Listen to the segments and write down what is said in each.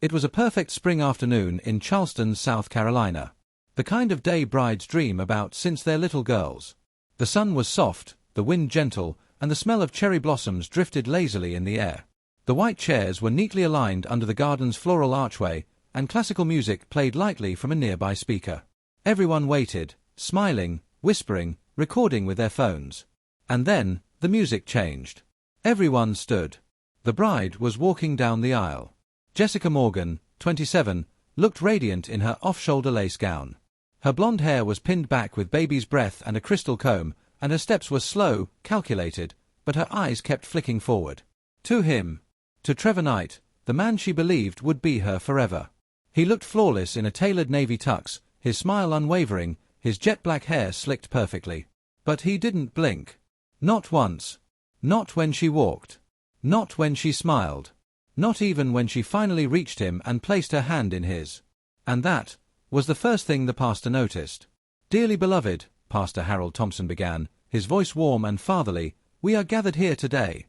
It was a perfect spring afternoon in Charleston, South Carolina. The kind of day brides dream about since they're little girls. The sun was soft, the wind gentle, and the smell of cherry blossoms drifted lazily in the air. The white chairs were neatly aligned under the garden's floral archway, and classical music played lightly from a nearby speaker. Everyone waited, smiling, whispering, recording with their phones. And then, the music changed. Everyone stood. The bride was walking down the aisle. Jessica Morgan, 27, looked radiant in her off-shoulder lace gown. Her blonde hair was pinned back with baby's breath and a crystal comb, and her steps were slow, calculated, but her eyes kept flicking forward. To him. To Trevor Knight, the man she believed would be her forever. He looked flawless in a tailored navy tux, his smile unwavering, his jet-black hair slicked perfectly. But he didn't blink. Not once. Not when she walked. Not when she smiled. Not even when she finally reached him and placed her hand in his. And that was the first thing the pastor noticed. "Dearly beloved," Pastor Harold Thompson began, his voice warm and fatherly, "we are gathered here today."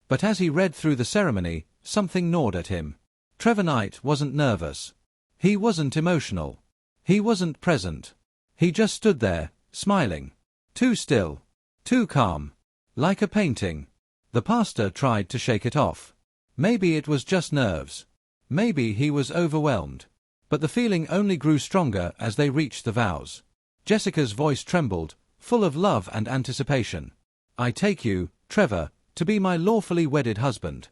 But as he read through the ceremony, something gnawed at him. Trevor Knight wasn't nervous. He wasn't emotional. He wasn't present. He just stood there, smiling. Too still. Too calm. Like a painting. The pastor tried to shake it off. Maybe it was just nerves. Maybe he was overwhelmed. But the feeling only grew stronger as they reached the vows. Jessica's voice trembled, full of love and anticipation. "I take you, Trevor, to be my lawfully wedded husband."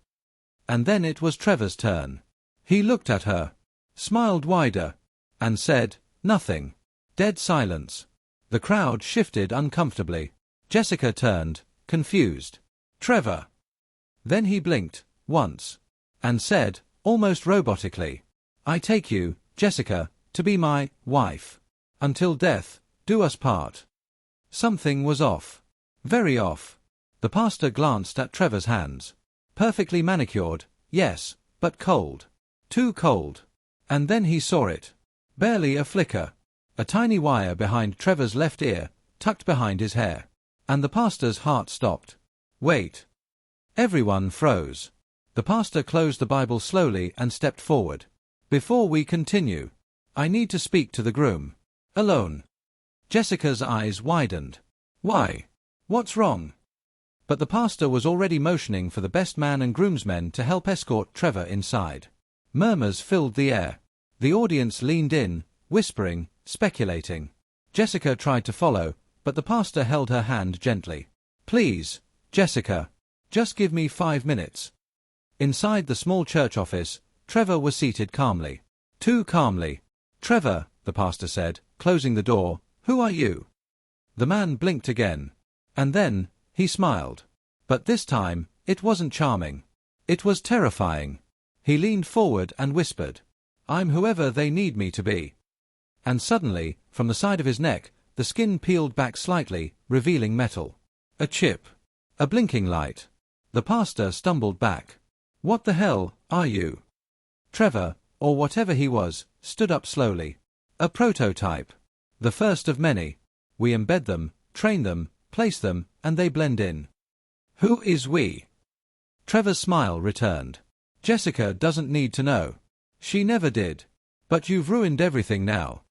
And then it was Trevor's turn. He looked at her, smiled wider, and said, nothing. Dead silence. The crowd shifted uncomfortably. Jessica turned, confused. "Trevor." Then he blinked, once, and said, almost robotically, "I take you, Jessica, to be my wife. Until death do us part." Something was off. Very off. The pastor glanced at Trevor's hands. Perfectly manicured, yes, but cold. Too cold. And then he saw it. Barely a flicker. A tiny wire behind Trevor's left ear, tucked behind his hair. And the pastor's heart stopped. Wait. Everyone froze. The pastor closed the Bible slowly and stepped forward. "Before we continue, I need to speak to the groom. Alone." Jessica's eyes widened. "Why? What's wrong?" But the pastor was already motioning for the best man and groomsmen to help escort Trevor inside. Murmurs filled the air. The audience leaned in, whispering, speculating. Jessica tried to follow, but the pastor held her hand gently. "Please, Jessica, just give me 5 minutes." Inside the small church office, Trevor was seated calmly. Too calmly. "Trevor," the pastor said, closing the door, "who are you?" The man blinked again. And then, he smiled. But this time, it wasn't charming. It was terrifying. He leaned forward and whispered, "I'm whoever they need me to be." And suddenly, from the side of his neck, the skin peeled back slightly, revealing metal. A chip. A blinking light. The pastor stumbled back. "What the hell are you?" Trevor, or whatever he was, stood up slowly. "A prototype. The first of many. We embed them, train them, place them, and they blend in." "Who is we?" Trevor's smile returned. "Jessica doesn't need to know. She never did. But you've ruined everything now."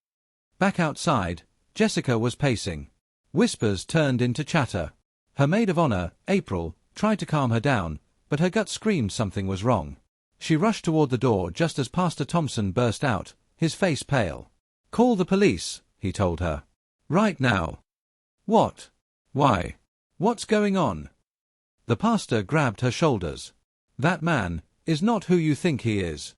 Back outside, Jessica was pacing. Whispers turned into chatter. Her maid of honor, April, tried to calm her down, but her gut screamed something was wrong. She rushed toward the door just as Pastor Thompson burst out, his face pale. "Call the police," he told her. "Right now." "What? Why? What's going on?" The pastor grabbed her shoulders. "That man is not who you think he is."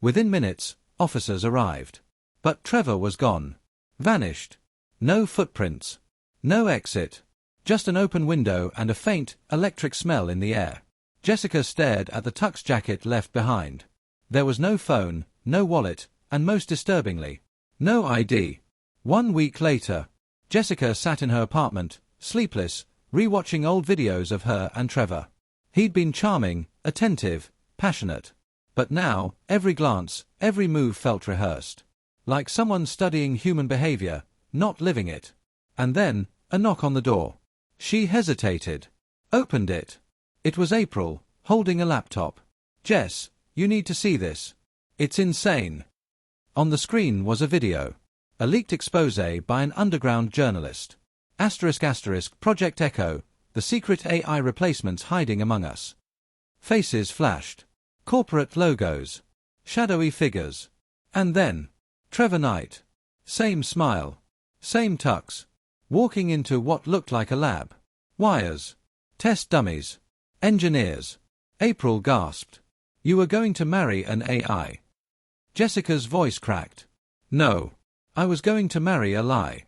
Within minutes, officers arrived. But Trevor was gone. Vanished. No footprints. No exit. Just an open window and a faint, electric smell in the air. Jessica stared at the tux jacket left behind. There was no phone, no wallet, and most disturbingly, no ID. 1 week later, Jessica sat in her apartment, sleepless, rewatching old videos of her and Trevor. He'd been charming, attentive, passionate. But now, every glance, every move felt rehearsed. Like someone studying human behavior, not living it. And then, a knock on the door. She hesitated. Opened it. It was April, holding a laptop. "Jess, you need to see this." It's insane. On the screen was a video. A leaked expose by an underground journalist. *** Project Echo, the secret AI replacements hiding among us. Faces flashed. Corporate logos. Shadowy figures. And then, Trevor Knight. Same smile. Same tux. Walking into what looked like a lab. Wires. Test dummies. Engineers. April gasped. You were going to marry an AI. Jessica's voice cracked. No. I was going to marry a lie.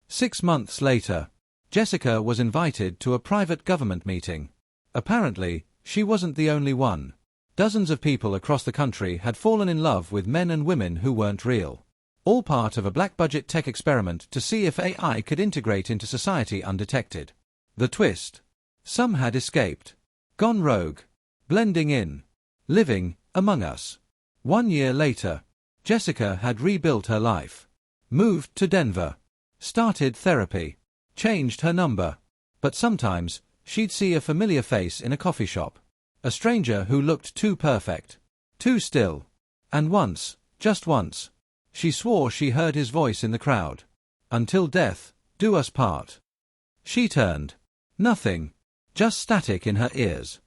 6 months later, Jessica was invited to a private government meeting. Apparently, she wasn't the only one. Dozens of people across the country had fallen in love with men and women who weren't real. All part of a black-budget tech experiment to see if AI could integrate into society undetected. The twist. Some had escaped. Gone rogue. Blending in. Living among us. 1 year later, Jessica had rebuilt her life. Moved to Denver. Started therapy. Changed her number. But sometimes, she'd see a familiar face in a coffee shop. A stranger who looked too perfect. Too still. And once, just once, she swore she heard his voice in the crowd. Until death do us part. She turned. Nothing. Just static in her ears.